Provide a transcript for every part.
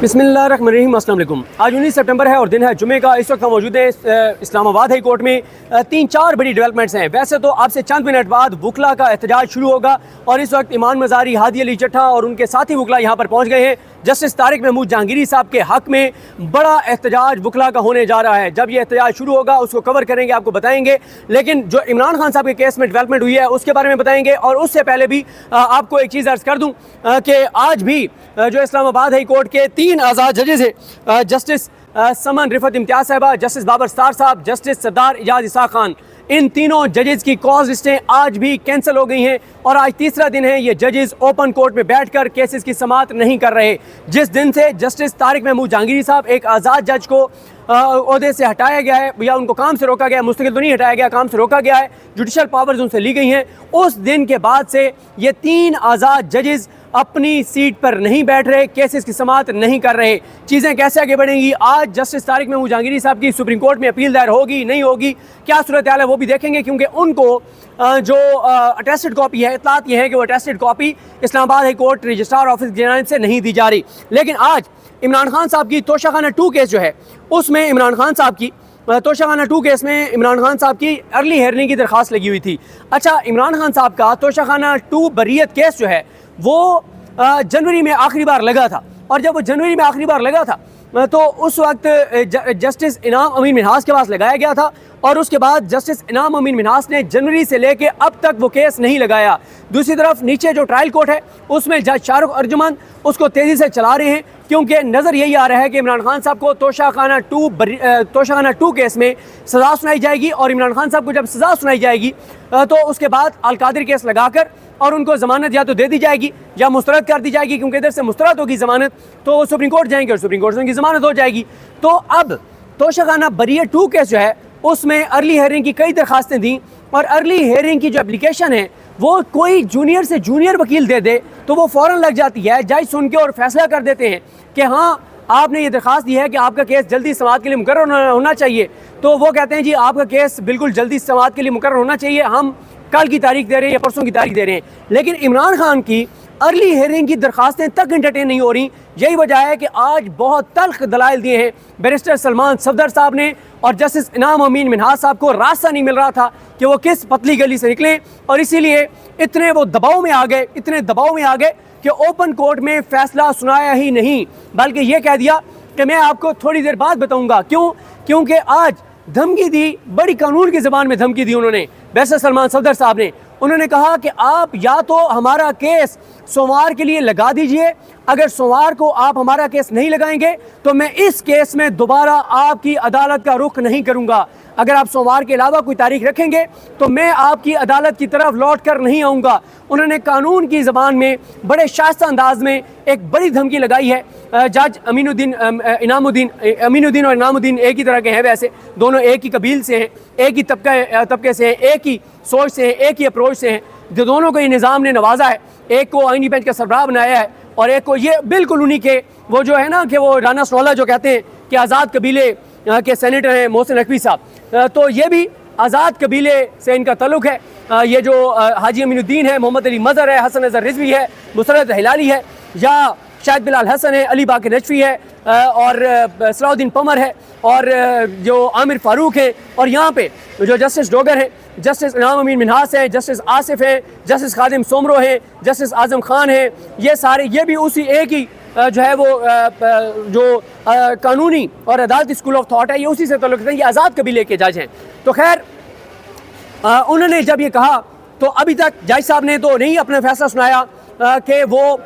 बिस्मिल्लाहिर्रहमानिर्रहीम। अस्सलाम वालेकुम। आज 19 सितंबर है और दिन है जुमे का। इस वक्त हम मौजूद हैं इस्लामाबाद हाई कोर्ट में। 3-4 बड़ी डेवलपमेंट्स हैं। वैसे तो आपसे चंद मिनट बाद वकला का एहतजाज शुरू होगा और इस वक्त इमाम मज़ारी, हादी अली चट्ठा और उनके साथी वकला यहाँ पर पहुँच गए हैं। जस्टिस तारिक महमूद जहांगीरी साहब के हक़ में बड़ा एहतजाज वकला का होने जा रहा है। जब ये एहतजाज शुरू होगा उसको कवर करेंगे, आपको बताएंगे। लेकिन जो इमरान खान साहब के केस में डेवलपमेंट हुई है उसके बारे में बताएंगे। और उससे पहले भी आपको एक चीज़ अर्ज़ कर दूँ कि आज भी जो इस्लामाबाद हाई कोर्ट के 3 आज़ाद जजेस हैं, जस्टिस समन रिफत इम्तियाज़ साहबा, जस्टिस बाबर स्टार साहब, जस्टिस सरदार इजाज़ इसाक खान, इन तीनों जजेस की कॉज लिस्टें आज भी कैंसिल हो गई हैं और आज तीसरा दिन है ये जजेस ओपन कोर्ट में बैठकर केसेस की समाअत नहीं कर रहे। जिस दिन से जस्टिस तारिक महमूद जहांगीरी साहब, एक आज़ाद जज को ओहदे से हटाया गया है या उनको काम से रोका गया, मुस्तकिल तो नहीं हटाया गया, काम से रोका गया है, जुडिशल पावर्स उनसे ली गई हैं, उस दिन के बाद से ये 3 आज़ाद जजेस अपनी सीट पर नहीं बैठ रहे, केसेस की समाअत नहीं कर रहे। चीज़ें कैसे आगे बढ़ेंगी? आज जस्टिस तारिक महमूद जहांगीरी साहब की सुप्रीम कोर्ट में अपील दायर होगी नहीं होगी, क्या सूरत हाल है वो भी देखेंगे, क्योंकि उनको जो अटेस्टेड कॉपी है, इतलात ये है कि वो attested copy Islamabad high court registrar office की जानिब से नहीं दी जा रही। लेकिन आज इमरान खान साहब की तोशाखाना 2 केस जो है उसमें इमरान खान साहब की तोशाखाना 2 केस में इमरान खान साहब की अर्ली हेयरिंग की दरख्वास्त लगी हुई थी। अच्छा, इमरान खान साहब का तोशाखाना 2 बरीयत केस जो है वो जनवरी में आखिरी बार लगा था और जब वो जनवरी में आखिरी बार लगा था तो उस वक्त जस्टिस इनाम अमीन मिन्हास के पास लगाया गया था और उसके बाद जस्टिस इनाम अमीन मिन्हास ने जनवरी से लेके अब तक वो केस नहीं लगाया। दूसरी तरफ नीचे जो ट्रायल कोर्ट है उसमें जज शाहरुख अर्जुमन उसको तेज़ी से चला रहे हैं, क्योंकि नज़र यही आ रहा है कि इमरान खान साहब को तोशाखाना 2 केस में सज़ा सुनाई जाएगी और इमरान खान साहब को जब सज़ा सुनाई जाएगी तो उसके बाद अलकादिर केस लगाकर और उनको ज़मानत या तो दे दी जाएगी या मुस्तरद कर दी जाएगी, क्योंकि इधर से मुस्तरद होगी ज़मानत तो वो सुप्रीम कोर्ट जाएंगे और सुप्रीम कोर्ट से उनकी ज़मानत हो जाएगी। तो अब तोशाखाना बरीयत 2 केस जो है उसमें अर्ली हेयरिंग की कई दरखास्तें दी और अर्ली हेयरिंग की जो एप्लीकेशन है वो कोई जूनियर से जूनियर वकील दे दे तो वो फ़ौरन लग जाती है। जज सुन के और फैसला कर देते हैं कि हाँ आपने ये दरख्वास्त दी है कि आपका केस जल्दी समाअत के लिए मुकर्रर होना चाहिए, तो वो कहते हैं जी आपका केस बिल्कुल जल्दी समाअत के लिए मुकर्रर होना चाहिए, हम कल की तारीख दे रहे हैं या परसों की तारीख दे रहे हैं। लेकिन इमरान खान की अर्ली हेयरिंग की दरखास्तें तक इंटरटेन नहीं हो रही। यही वजह है कि आज बहुत तल्ख दलाइल दिए हैं बैरिस्टर सलमान सफदर साहब ने और जस्टिस इनाम अमीन मिन्हास साहब को रास्ता नहीं मिल रहा था कि वो किस पतली गली से निकलें और इसीलिए इतने वो दबाव में आ गए, इतने दबाव में आ गए कि ओपन कोर्ट में फैसला सुनाया ही नहीं, बल्कि ये कह दिया कि मैं आपको थोड़ी देर बाद बताऊंगा। क्यों? क्योंकि आज धमकी दी, बड़ी कानून की ज़बान में धमकी दी उन्होंने, बैरिस्टर सलमान सफदर साहब ने। उन्होंने कहा कि आप या तो हमारा केस सोमवार के लिए लगा दीजिए, अगर सोमवार को आप हमारा केस नहीं लगाएंगे तो मैं इस केस में दोबारा आपकी अदालत का रुख नहीं करूंगा। अगर आप सोमवार के अलावा कोई तारीख रखेंगे तो मैं आपकी अदालत की तरफ लौट कर नहीं आऊँगा। उन्होंने कानून की ज़बान में बड़े शाइस्ता अंदाज में एक बड़ी धमकी लगाई है। जज अमीनुद्दीन और इनामुद्दीन एक ही तरह के हैं, वैसे दोनों एक ही कबील से हैं, एक ही तबके से हैं, एक ही सोच से हैं, एक ही अप्रोच से हैं। जो दोनों को ये निज़ाम ने नवाजा है, एक को आईनी बेंच का सरबराह बनाया है और एक को ये बिल्कुल उन्हीं के वो जो है ना कि वो राना सनौला जो कहते हैं कि आज़ाद कबीले के सेनेटर हैं मोहसिन नकवी साहब, तो ये भी आज़ाद कबीले से इनका ताल्लुक़ है। ये जो हाजी अमीनुद्दीन है, मोहम्मद अली मज़हर है, हसन अज़हर रिजवी है, मुसरत हिलाली है, या शाहिद बिलाल हसन है, अली बाकर नजफी है और सलाउद्दीन पमर है और जो आमिर फारूक है, और यहाँ पे जो जस्टिस डोगर है, जस्टिस इनाम अमीन मिन्हास है, जस्टिस आसिफ है, जस्टिस खादिम सोमरो है, जस्टिस आज़म खान है, ये सारे ये भी उसी एक ही जो है वो जो कानूनी और अदालती स्कूल ऑफ थॉट है, ये उसी से ताल्लुक़ रखते हैं, ये आज़ाद कबीले के जज हैं। तो खैर उन्होंने जब ये कहा तो अभी तक जज साहब ने तो नहीं अपना फैसला सुनाया कि वो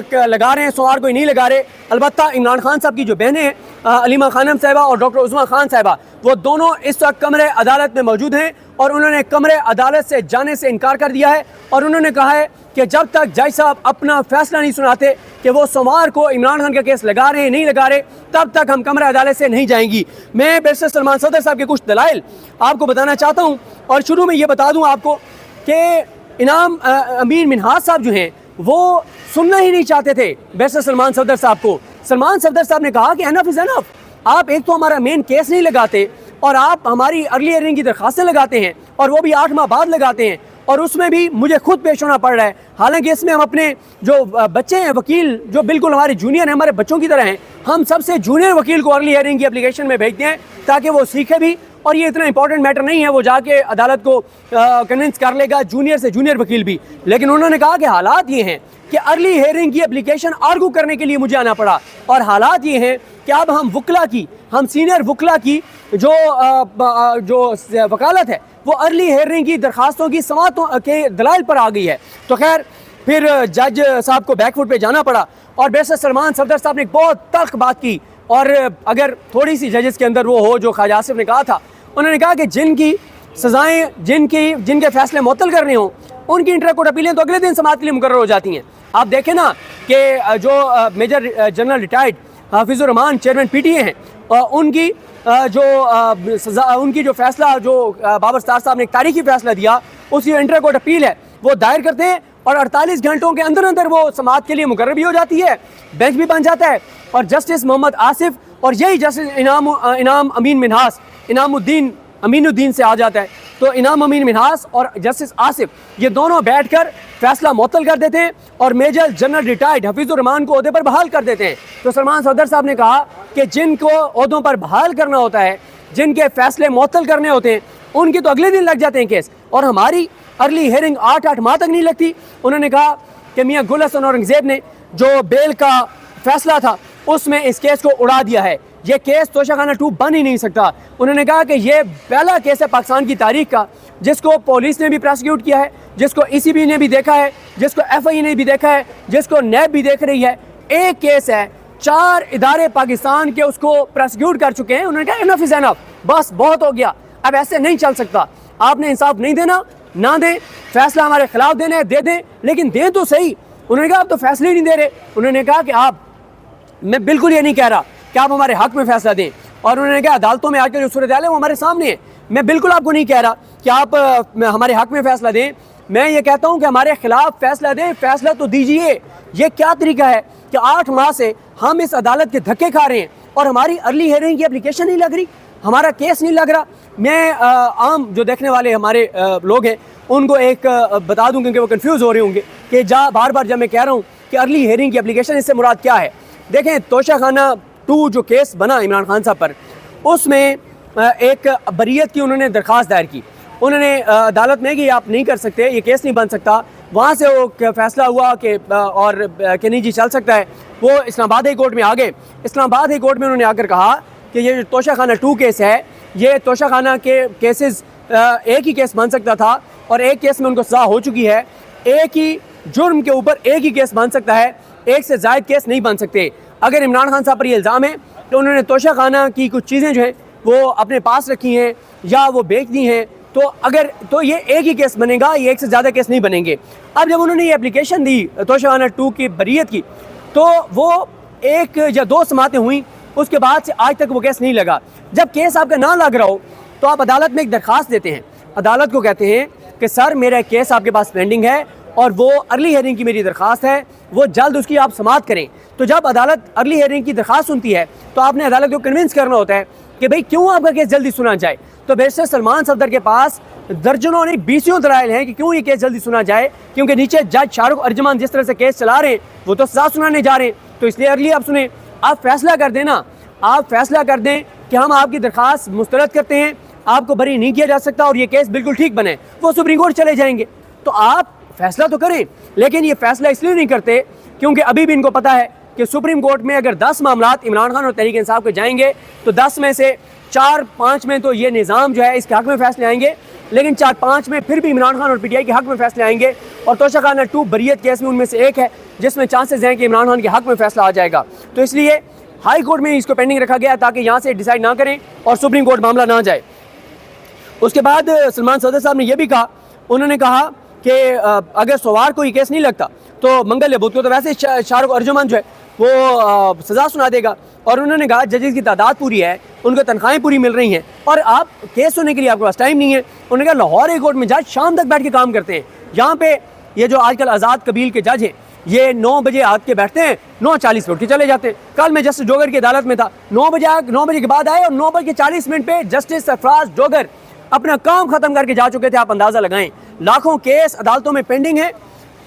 लगा रहे हैं सोमवार को ही नहीं लगा रहे। अलबत्ता इमरान खान साहब की जो बहनें हैं अलीमा खानम साहिबा और डॉक्टर उस्मा खान साहिबा, वो दोनों इस वक्त कमरे अदालत में मौजूद हैं और उन्होंने कमरे अदालत से जाने से इनकार कर दिया है और उन्होंने कहा है कि जब तक जज साहब अपना फैसला नहीं सुनाते कि वो सोमवार को इमरान खान का केस लगा रहे हैं नहीं लगा रहे, तब तक हम कमरे अदालत से नहीं जाएंगी। मैं बैरिस्टर सलमान सफदर साहब के कुछ दलाइल आपको बताना चाहता हूँ और शुरू में ये बता दूँ आपको कि इनाम अमीन मिन्हास साहब जो हैं वो सुनना ही नहीं चाहते थे बैरिस्टर सलमान सफदर साहब को। सलमान सफदर साहब ने कहा कि एनफ इज़ एनफ, आप एक तो हमारा मेन केस नहीं लगाते और आप हमारी अर्ली हियरिंग की दरख्वास्तें लगाते हैं और वो भी 8 माह बाद लगाते हैं और उसमें भी मुझे खुद पेश होना पड़ रहा है। हालांकि इसमें हम अपने जो बच्चे हैं वकील जो बिल्कुल हमारे जूनियर हैं, हमारे बच्चों की तरह हैं, हम सबसे जूनियर वकील को अर्ली हियरिंग की एप्लीकेशन में भेजते हैं ताकि वो सीखे भी, और ये इतना इंपॉर्टेंट मैटर नहीं है वो जाके अदालत को कन्विंस कर लेगा, जूनियर से जूनियर वकील भी। लेकिन उन्होंने कहा कि हालात ये हैं कि अर्ली हियरिंग की एप्लीकेशन आर्गू करने के लिए मुझे आना पड़ा, और हालात ये हैं कि अब हम सीनियर वकला की जो वकालत है वो अर्ली हियरिंग की दरखास्तों की समातों के दलाइल पर आ गई है। तो खैर फिर जज साहब को बैकफुट पे जाना पड़ा, और बैरिस्टर सलमान सफदर साहब ने एक बहुत तल्ख बात की, और अगर थोड़ी सी जजेस के अंदर वो हो जो ख्वाजा आसिफ ने कहा था, उन्होंने कहा कि जिनकी सज़ाएँ जिनके फैसले मुअत्तल करने हों उनकी इंटर कोर्ट अपीलें तो अगले दिन समाअत के लिए मुकर्रर हो जाती हैं। आप देखें ना कि जो major general retired Hafizur Rahman chairman PTA हैं, उनकी जो फैसला जो बाबर सत्तार साहब ने एक तारीखी फैसला दिया, उसकी इंटर कोर्ट अपील है वो दायर करते हैं, और 48 घंटों के अंदर अंदर वो समाअत के लिए मुकर्रर भी हो जाती है, बेंच भी बन जाता है, और जस्टिस मोहम्मद आसिफ और यही जस्टिस अमीनुद्दीन से आ जाता है। तो इनाम अमीन मिन्हास और जस्टिस आसिफ ये दोनों बैठकर फैसला मुअत्तल कर देते हैं, और major general retired Hafizur Rahman को ओहदे पर बहाल कर देते हैं। तो सलमान सफदर साहब ने कहा कि जिनको ओहदों पर बहाल करना होता है, जिनके फैसले मुअत्तल करने होते हैं, उनके तो अगले दिन लग जाते हैं केस, और हमारी अर्ली हियरिंग 8 माह तक नहीं लगती। उन्होंने कहा कि मियाँ गुल हसन औरंगज़ेब ने जो बेल का फैसला था उसमें इस केस को उड़ा दिया है, ये केस तोशाखाना 2 बन ही नहीं सकता। उन्होंने कहा कि ये पहला केस है पाकिस्तान की तारीख का जिसको पुलिस ने भी प्रोसिक्यूट किया है, जिसको ECB ने भी देखा है, जिसको FI ने भी देखा है, जिसको NAB भी देख रही है। एक केस है, 4 इदारे पाकिस्तान के उसको प्रोसिक्यूट कर चुके हैं। उन्होंने कहा इनफ इज़ इनफ, बस बहुत हो गया, अब ऐसे नहीं चल सकता, आपने इंसाफ नहीं देना ना दें, फैसला हमारे खिलाफ देना है दे दें, लेकिन दें तो सही। उन्होंने कहा आप तो फैसले ही नहीं दे रहे। उन्होंने कहा कि मैं बिल्कुल ये नहीं कह रहा कि आप हमारे हक में फैसला दें, और उन्होंने कहा अदालतों में आकर जो सूरत हाल है वो हमारे सामने है, मैं बिल्कुल आपको नहीं कह रहा कि आप हमारे हक में फैसला दें, मैं ये कहता हूँ कि हमारे खिलाफ फैसला दें, फैसला तो दीजिए। ये क्या तरीका है कि 8 माह से हम इस अदालत के धक्के खा रहे हैं और हमारी अर्ली हियरिंग की एप्लीकेशन नहीं लग रही, हमारा केस नहीं लग रहा। मैं आम जो देखने वाले हमारे लोग हैं उनको एक बता दूं, क्योंकि वो कंफ्यूज हो रहे होंगे कि बार बार जब मैं कह रहा हूँ कि अर्ली हियरिंग की एप्लीकेशन, इससे मुराद क्या है। देखें, तोशाखाना 2 जो केस बना इमरान खान साहब पर, उसमें एक बरीयत की उन्होंने दरख्वास्त दायर की। उन्होंने अदालत में कि आप नहीं कर सकते, ये केस नहीं बन सकता। वहाँ से वो फैसला हुआ कि नहीं जी चल सकता है। वो इस्लामाबाद हाई कोर्ट में आ गए। इस्लामाबाद हाई कोर्ट में उन्होंने आकर कहा कि ये जो तोशाखाना 2 केस है, ये तोशाखाना के केसेस एक ही केस बन सकता था, और एक केस में उनको सज़ा हो चुकी है। एक ही जुर्म के ऊपर एक ही केस बन सकता है, एक से ज़ायद केस नहीं बन सकते। अगर इमरान खान साहब पर ये इल्ज़ाम है कि उन्होंने तोशाखाना की कुछ चीज़ें जो हैं वो अपने पास रखी हैं या वो बेच दी हैं, तो ये एक ही केस बनेगा, ये एक से ज़्यादा केस नहीं बनेंगे। अब जब उन्होंने ये एप्लीकेशन दी तोशाखाना 2 की बरीयत की, तो वो 1 या 2 समातें हुई, उसके बाद से आज तक वो केस नहीं लगा। जब केस आपका ना लग रहा हो तो आप अदालत में एक दरख्वास्त देते हैं, अदालत को कहते हैं कि सर मेरा केस आपके पास पेंडिंग है और वो अर्ली हियरिंग की मेरी दरख्वास्त है, वो जल्द उसकी आप समाअत करें। तो जब अदालत अर्ली हियरिंग की दरख्वास्त सुनती है तो आपने अदालत को कन्विंस करना होता है कि भाई क्यों आपका केस जल्दी सुना जाए। तो बैरिस्टर सलमान सफदर के पास दर्जनों नहीं 20 दलाइल हैं कि क्यों ये केस जल्दी सुना जाए, क्योंकि नीचे जज शाहरुख अर्जमान जिस तरह से केस चला रहे हैं वो तो सजा सुनाने जा रहे हैं, तो इसलिए अर्ली आप सुने। आप फैसला कर देना, आप फैसला कर दें कि हम आपकी दरख्वास्त मुस्तरद करते हैं, आपको बरी नहीं किया जा सकता और ये केस बिल्कुल ठीक बने, वो सुप्रीम कोर्ट चले जाएंगे। तो आप फैसला तो करें, लेकिन ये फैसला इसलिए नहीं करते क्योंकि अभी भी इनको पता है कि सुप्रीम कोर्ट में अगर 10 मामलात इमरान खान और तहरीक इंसाफ के जाएंगे तो 10 में से 4-5 में तो ये निज़ाम जो है इसके हक़ में फैसले आएंगे, लेकिन 4-5 में फिर भी इमरान खान और PTI के हक़ में फैसले आएंगे। और तोशाखाना 2 बरीयत केस में उनमें से एक है जिसमें चांसेस हैं कि इमरान खान के हक़ में फैसला आ जाएगा। तो इसलिए हाई कोर्ट में इसको पेंडिंग रखा गया ताकि यहाँ से डिसाइड ना करें और सुप्रीम कोर्ट मामला ना जाए। उसके बाद सलमान सफदर साहब ने यह भी कहा, उन्होंने कहा कि अगर सोमवार को ये केस नहीं लगता तो मंगल या बुध को तो वैसे शाहरुख अर्जुमान जो है वो सज़ा सुना देगा। और उन्होंने कहा जजेस की तादाद पूरी है, उनको तनख्वाहें पूरी मिल रही हैं और आप केस सुनने के लिए आपके पास टाइम नहीं है। उन्होंने कहा लाहौर हाई कोर्ट में जज शाम तक बैठ के काम करते हैं। यहाँ पे ये जो आजकल आज़ाद कबील के जज हैं ये 9 बजे आके के बैठते हैं, 9:40 पे उठ के चले जाते हैं। कल मैं जस्टिस डोगर की अदालत में था, 9 बजे के बाद आए और 9:40 पे जस्टिस सरफराज डोगर अपना काम खत्म करके जा चुके थे। आप अंदाज़ा लगाएं, लाखों केस अदालतों में पेंडिंग है।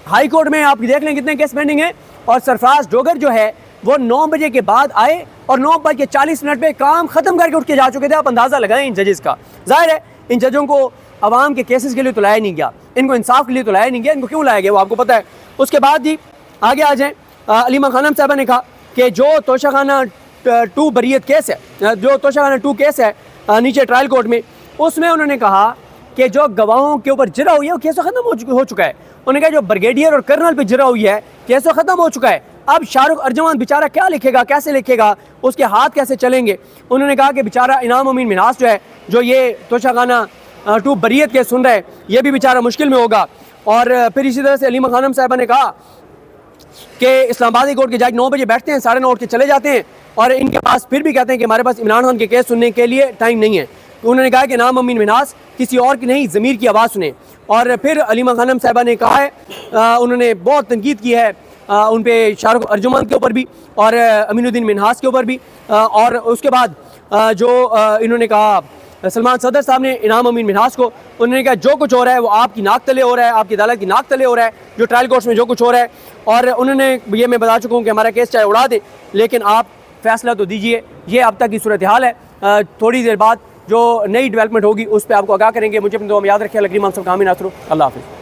हाई कोर्ट में आप देख लें कितने केस पेंडिंग हैं और सरफराज डोगर जो है वो 9 बजे के बाद आए और 9:40 पे काम ख़त्म करके उठ के जा चुके थे। आप अंदाज़ा लगाएं इन जजेस का। ज़ाहिर है इन जजों को अवाम के केसेस के लिए तो लाया नहीं गया, इनको इंसाफ के लिए तो लाया नहीं गया। इनको क्यों लाया गया वो आपको पता है। उसके बाद जी आगे आ जाएँ, अलीमा खानम साहबा ने कहा कि जो तोशाखाना 2 बरीयत केस है, जो तोशाखाना 2 केस है नीचे ट्रायल कोर्ट में, उसमें उन्होंने कहा कि जो गवाहों के ऊपर जरा हुई है वो केस ख़त्म हो चुका है। उन्होंने कहा जो ब्रिगेडियर और कर्नल पे जरा हुई है केस ख़त्म हो चुका है। अब शाहरुख अर्जमान बेचारा क्या लिखेगा, कैसे लिखेगा, उसके हाथ कैसे चलेंगे। उन्होंने कहा कि बेचारा इनाम अमीन मिन्हास जो है, जो ये तोशाखाना 2 बरीयत केस सुन रहा है, ये भी बेचारा मुश्किल में होगा। और फिर इसी तरह से अलीमा खानम साहबा ने कहा कि इस्लामाबाद हाई कोर्ट के जज 9 बजे बैठते हैं, 9:30 उठ के चले जाते हैं और इनके पास फिर भी कहते हैं कि हमारे पास इमरान खान के केस सुनने के लिए टाइम नहीं है। तो उन्होंने कहा कि इनाम अमीन मिन्हास किसी और की नहीं, ज़मीर की आवाज़ सुने। और फिर अलीमा खानम साहबा ने कहा है, उन्होंने बहुत तनकीद की है उन पे शाहरुख अर्जुमान के ऊपर भी और अमीनुद्दीन मिन्हास के ऊपर भी। और उसके बाद जो इन्होंने कहा सलमान सदर साहब ने इनाम अमीन मिन्हास को, उन्होंने कहा जो कुछ हो रहा है वो आपकी नाक तले हो रहा है, आपकी अदालत की नाक तले हो रहा है, जो ट्रायल कोर्ट्स में जो कुछ हो रहा है। और उन्होंने ये मैं बता चुका हूँ कि हमारा केस चाहे उड़ा दे लेकिन आप फैसला तो दीजिए। ये अब तक की सूरत हाल है। थोड़ी देर बाद जो नई डेवलपमेंट होगी उस पर आपको आगाह करेंगे। मुझे अपनी दुआ में याद रखिए। अल्लाह करीम हम सब कामिल नासरो। अल्लाह हाफ़िज़।